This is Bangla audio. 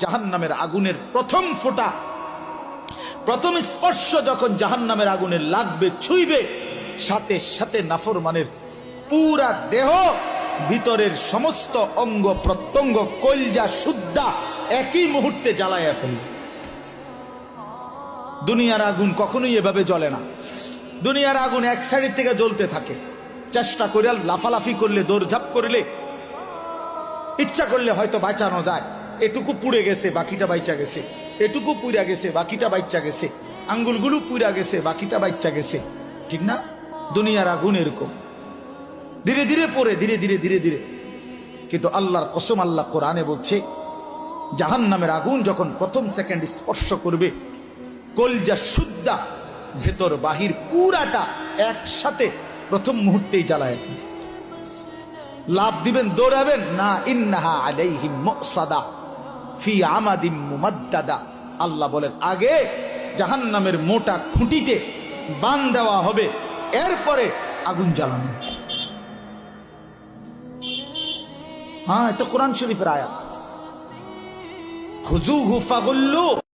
জাহান্নামের আগুনের প্রথম ফোঁটা, প্রথম স্পর্শ যখন জাহান্নামের আগুনের লাগবে, ছুঁইবে, সাথে সাথে নাফরমানের পুরা দেহ, ভিতরের সমস্ত অঙ্গ প্রত্যঙ্গ, কলজা সুদ্ধা একই মুহূর্তে জ্বালাইয়া ফেলবে। দুনিয়ার আগুন কখনোই এভাবে জ্বলে না। দুনিয়ার আগুন এক সাইড থেকে জ্বলতে থাকে, চেষ্টা করে লাফালাফি করলে, দৌড়ঝাঁপ করলে, ইচ্ছা করলে হয়তো বাঁচানো যায়। এটুকু পুড়ে গেছে, বাকিটা বাইচা গেছে, এটুকু পুড়া গেছে, বাকিটা বাইচা গেছে, আঙ্গুলগুলো পুড়া গেছে, বাকিটা বাইচা গেছে, ঠিক না? দুনিয়ার আগুন এরকম ধীরে ধীরে পড়ে, ধীরে ধীরে ধীরে ধীরে। কিন্তু আল্লাহর কসম, আল্লাহ কোরআনে বলছে, জাহান্নামের আগুন যখন প্রথম সেকেন্ড স্পর্শ করবে, কলজা সুদ্ধা ভেতর বাহির পুরাটা একসাথে প্রথম মুহূর্তেই জ্বালায় ফেলে। লাভ দিবেন, দৌড়াবেন না। ইন্নাহা আলাইহিম মুসাদা ফি আমাদিম মুমাদ্দাদা। আল্লাহ বলেন, আগে জাহান্নামের মোটা খুঁটিতে বান দেওয়া হবে, এরপরে আগুন জ্বালানো। হ্যাঁ, এটা কোরআন শরীফের আয়াত। খুযুহু ফাগুল্লু।